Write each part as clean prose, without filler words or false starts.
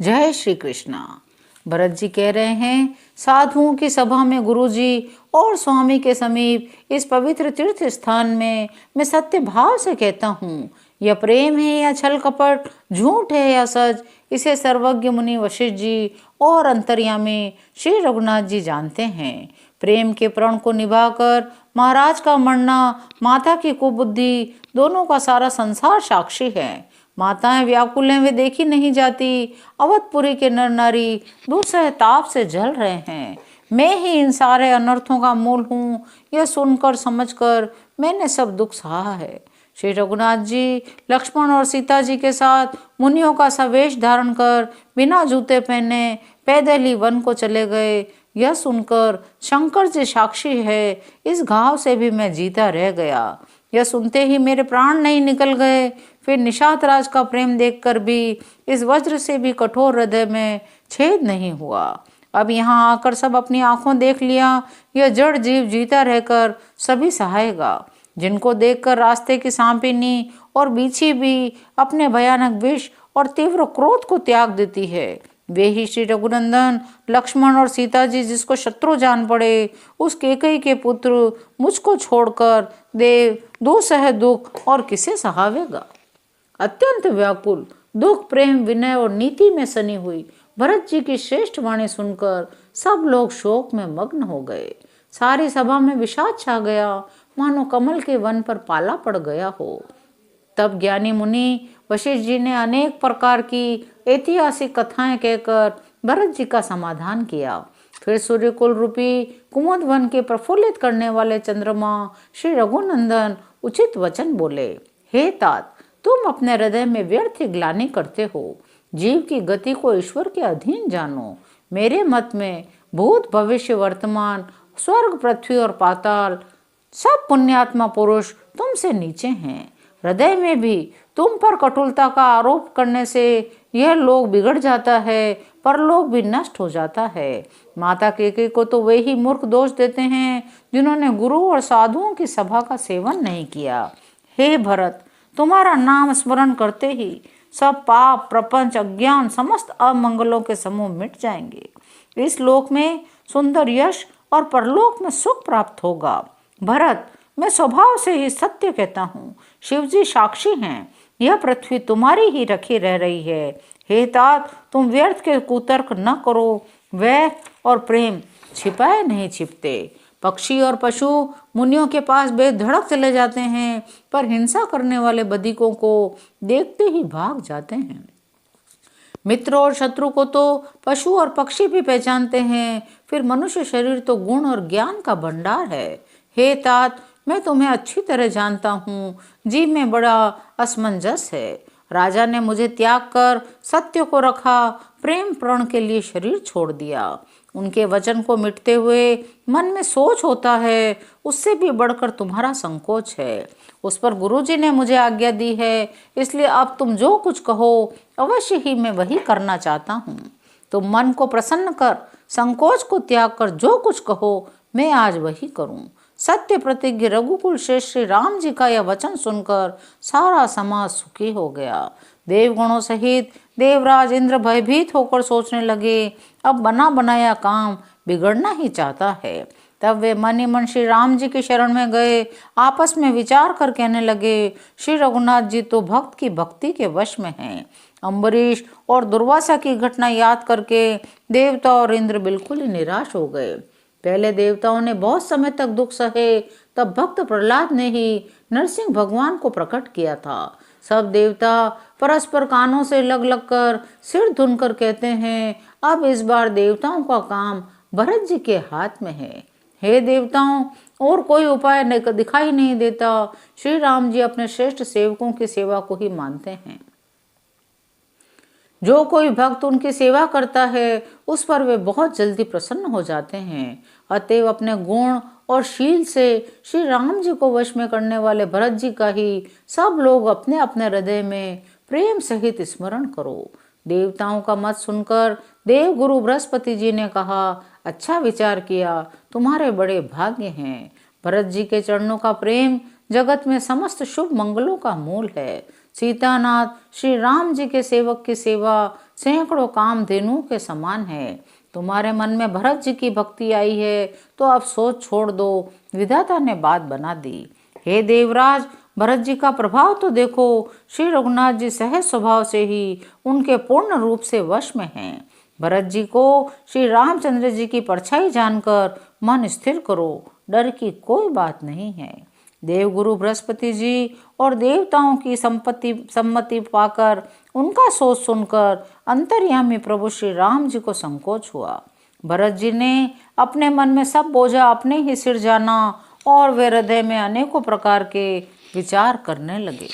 जय श्री कृष्णा। भरत जी कह रहे हैं, साधुओं की सभा में गुरुजी और स्वामी के समीप इस पवित्र तीर्थ स्थान में मैं सत्य भाव से कहता हूँ, यह प्रेम है या छल कपट, झूठ है या सच, इसे सर्वज्ञ मुनि वशिष्ठ जी और अंतर्यामी श्री रघुनाथ जी जानते हैं। प्रेम के प्रण को निभाकर महाराज का मरना, माता की कुबुद्धि, दोनों का सारा संसार साक्षी है। माताएं व्याकुल हैं, वे देखी नहीं जाती। अवधपुरी के नर नारी दूसरे ताप से जल रहे हैं। मैं ही इन सारे अनर्थों का मूल हूँ, यह सुनकर समझकर मैंने सब दुख सहा है। श्री रघुनाथ जी लक्ष्मण और सीता जी के साथ मुनियों का सा वेश धारण कर बिना जूते पहने पैदल ही वन को चले गए। यह सुनकर शंकर जी साक्षी है, इस घाव से भी मैं जीता रह गया। यह सुनते ही मेरे प्राण नहीं निकल गए। फिर निषाद राज का प्रेम देखकर भी इस वज्र से भी कठोर हृदय में छेद नहीं हुआ। अब यहाँ आकर सब अपनी आंखों देख लिया, यह जड़ जीव जीता रहकर सभी सहायगा। जिनको देखकर रास्ते की सांपिनी और बीछी भी अपने भयानक विष और तीव्र क्रोध को त्याग देती है, वे ही श्री रघुनंदन लक्ष्मण और सीता जी जिसको शत्रु जान पड़े, उस केकई के पुत्र मुझको छोड़कर देव दुसह दुख और किसे सहावेगा। अत्यंत व्याकुल, दुख, प्रेम, विनय और नीति में सनी हुई भरत जी की श्रेष्ठ वाणी सुनकर सब लोग शोक में मग्न हो गए। सारी सभा में विषाद छा गया, मानो कमल के वन पर पाला पड़ गया हो। तब ज्ञानी मुनि वशिष्ठ जी ने अनेक प्रकार की ऐतिहासिक कथाएं कहकर भरत जी का समाधान किया। फिर सूर्यकुल रूपी कुमुद वन के प्रफुल्लित करने वाले चंद्रमा श्री रघुनंदन उचित वचन बोले, हे तात, तुम अपने हृदय में व्यर्थ ग्लानि करते हो। जीव की गति को ईश्वर के अधीन जानो। मेरे मत में भूत, भविष्य, वर्तमान, स्वर्ग, पृथ्वी और पाताल सब पुण्यात्मा पुरुष तुमसे नीचे हैं। हृदय में भी तुम पर कटुलता का आरोप करने से यह लोक बिगड़ जाता है, परलोक भी नष्ट हो जाता है। माता केकई को तो वे ही मूर्ख दोष देते हैं जिन्होंने गुरु और साधुओं की सभा का सेवन नहीं किया। हे भरत, तुम्हारा नाम स्मरण करते ही सब पाप, प्रपंच, अज्ञान, समस्त अमंगलों के समूह मिट जाएंगे। इस लोक में सुंदर यश और परलोक में सुख प्राप्त होगा। भरत, मैं स्वभाव से ही सत्य कहता हूँ, शिवजी साक्षी हैं, यह पृथ्वी तुम्हारी ही रखी रह रही है। हे तात, तुम व्यर्थ के कुतर्क न करो। वैर और प्रेम छिपाए नहीं छिपते। पक्षी और पशु मुनियों के पास बेधड़क चले जाते हैं, पर हिंसा करने वाले बदिकों को देखते ही भाग जाते हैं। मित्र और शत्रु को तो पशु और पक्षी भी पहचानते हैं, फिर मनुष्य शरीर तो गुण और ज्ञान का भंडार है। हे तात, मैं तुम्हें अच्छी तरह जानता हूँ, जीव में बड़ा असमंजस है। राजा ने मुझे त्याग कर सत्य को रखा, प्रेम प्रण के लिए शरीर छोड़ दिया। उनके वचन को मिटते हुए मन में सोच होता है, उससे भी बढ़कर तुम्हारा संकोच है। उस पर गुरुजी ने मुझे आज्ञा दी है, इसलिए अब तुम जो कुछ कहो अवश्य ही मैं वही करना चाहता हूँ। तुम मन को प्रसन्न कर, संकोच को त्याग कर जो कुछ कहो मैं आज वही करूँ। सत्य प्रतिज्ञ रघुकुल श्रेष्ठ श्री राम जी का यह वचन सुनकर सारा समाज सुखी हो गया। देवगणों सहित देवराज इंद्र भयभीत होकर सोचने लगे, अब बना बनाया काम बिगड़ना ही चाहता है। तब वे मन ही मन श्री राम जी की शरण में गए, आपस में विचार कर कहने लगे, श्री रघुनाथ जी तो भक्त की भक्ति के वश में हैं। अम्बरीश और दुर्वासा की घटना याद करके देवता और इंद्र बिल्कुल ही निराश हो गए। पहले देवताओं ने बहुत समय तक दुख सहे, तब भक्त प्रहलाद ने ही नरसिंह भगवान को प्रकट किया था। सब देवता परस्पर कानों से लग लग कर सिर धुन कर कहते हैं, अब इस बार देवताओं का काम भरत जी के हाथ में है। हे देवताओं, और कोई उपाय दिखाई नहीं देता। श्री राम जी अपने श्रेष्ठ सेवकों की सेवा को ही मानते हैं। जो कोई भक्त उनकी सेवा करता है उस पर वे बहुत जल्दी प्रसन्न हो जाते हैं। अतएव अपने गुण और शील से श्री राम जी को वश में करने वाले भरत जी का ही सब लोग अपने अपने हृदय में प्रेम सहित स्मरण करो। देवताओं का मत सुनकर देव गुरु बृहस्पति जी ने कहा, अच्छा विचार किया, तुम्हारे बड़े भाग्य हैं। भरत जी के चरणों का प्रेम जगत में समस्त शुभ मंगलों का मूल है। सीतानाथ श्री राम जी के सेवक की सेवा सैकड़ों कामधेनु के समान है। तुम्हारे मन में भरत जी की भक्ति आई है तो अब सोच छोड़ दो, विधाता ने बात बना दी। हे देवराज, भरत जी का प्रभाव तो देखो। श्री रघुनाथ जी सहज स्वभाव से ही उनके पूर्ण रूप से वश में हैं। भरत जी को श्री रामचंद्र जी की परछाई जानकर मन स्थिर करो, डर की कोई बात नहीं है। देवगुरु बृहस्पति जी और देवताओं की सम्मति पाकर उनका सोच सुनकर अंतर्यामी प्रभु श्री राम जी को संकोच हुआ। भरत जी ने अपने मन में सब बोझा अपने ही सिर जाना और वे हृदय में अनेकों प्रकार के विचार करने लगे।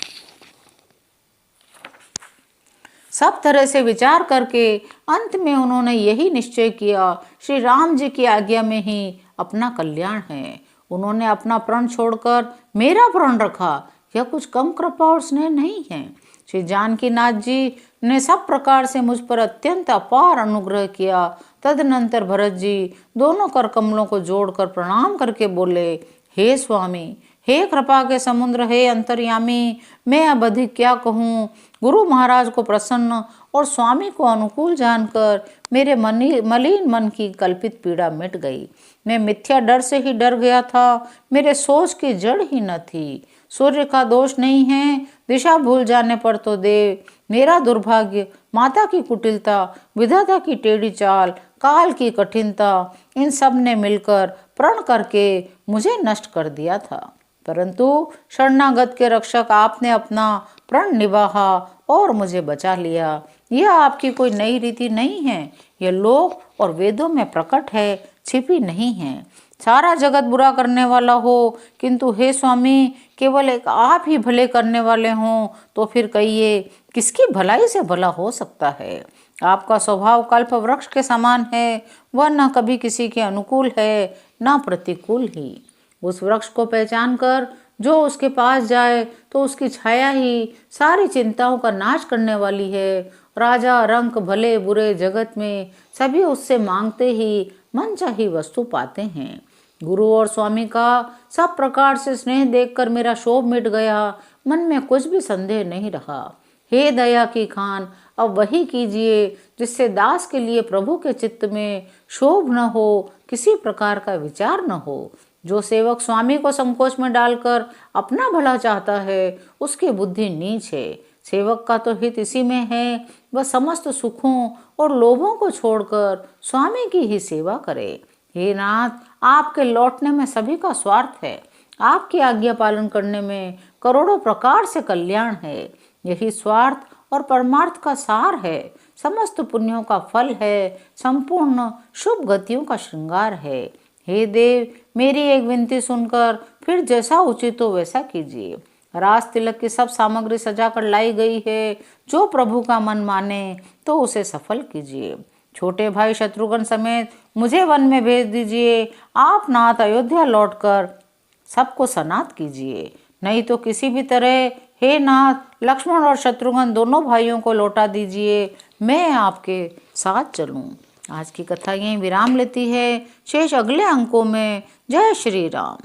सब तरह से विचार करके अंत में उन्होंने यही निश्चय किया, श्री राम जी की आज्ञा में ही अपना कल्याण है। उन्होंने अपना प्रण छोड़कर मेरा प्रण रखा, यह कुछ कम कृपा और स्नेह नहीं है। श्री जानकीनाथ जी ने सब प्रकार से मुझ पर अत्यंत अपार अनुग्रह किया। तदनंतर भरत जी दोनों कर कमलों को जोड़कर प्रणाम करके बोले, हे स्वामी, हे कृपा के समुद्र, हे अंतर्यामी, मैं अब अधिक क्या कहूँ। गुरु महाराज को प्रसन्न और स्वामी को अनुकूल जानकर मेरे मलिन मन की कल्पित पीड़ा मिट गई। मैं मिथ्या डर से ही डर गया था, मेरे सोच की जड़ ही न थी। सूर्य का दोष नहीं है, दिशा भूल जाने पर तो देव, मेरा दुर्भाग्य, माता की कुटिलता, विधाता की टेढ़ी चाल, काल की कठिनता, इन सब ने मिलकर प्रण करके मुझे नष्ट कर दिया था। परंतु शरणागत के रक्षक आपने अपना प्रण निभाया और मुझे बचा लिया। यह आपकी कोई नई रीति नहीं है, यह लोक और वेदों में प्रकट है, छिपी नहीं है। सारा जगत बुरा करने वाला हो, किंतु हे स्वामी, केवल एक आप ही भले करने वाले हों तो फिर कहिए किसकी भलाई से भला हो सकता है। आपका स्वभाव कल्प वृक्ष के समान है, वह न कभी किसी के अनुकूल है न प्रतिकूल ही। उस वृक्ष को पहचान कर जो उसके पास जाए तो उसकी छाया ही सारी चिंताओं का नाश करने वाली है। राजा रंक भले बुरे जगत में सभी उससे मांगते ही मनचाही वस्तु पाते हैं। गुरु और स्वामी का सब प्रकार से स्नेह देखकर मेरा शोभ मिट गया, मन में कुछ भी संदेह नहीं रहा। हे दया की खान, अब वही कीजिए जिससे दास के लिए प्रभु के चित्त में शोभ न हो, किसी प्रकार का विचार न हो। जो सेवक स्वामी को संकोच में डालकर अपना भला चाहता है, उसकी बुद्धि नीच है। सेवक का तो हित इसी में है, वह समस्त सुखों और लोभों को छोड़कर स्वामी की ही सेवा करे। हे नाथ, आपके लौटने में सभी का स्वार्थ है, आपकी आज्ञा पालन करने में करोड़ों प्रकार से कल्याण है। यही स्वार्थ और परमार्थ का सार है, समस्त पुण्यों का फल है, संपूर्ण शुभ गतियों का श्रृंगार है। हे देव, मेरी एक विनती सुनकर फिर जैसा उचित हो वैसा कीजिए। रास तिलक की सब सामग्री सजा कर लाई गई है, जो प्रभु का मन माने तो उसे सफल कीजिए। छोटे भाई शत्रुघ्न समेत मुझे वन में भेज दीजिए। आप नाथ अयोध्या लौटकर सबको सनात कीजिए, नहीं तो किसी भी तरह हे नाथ लक्ष्मण और शत्रुघ्न दोनों भाइयों को लौटा दीजिए, मैं आपके साथ चलूं। आज की कथा यहीं विराम लेती है, शेष अगले अंकों में। जय श्री राम।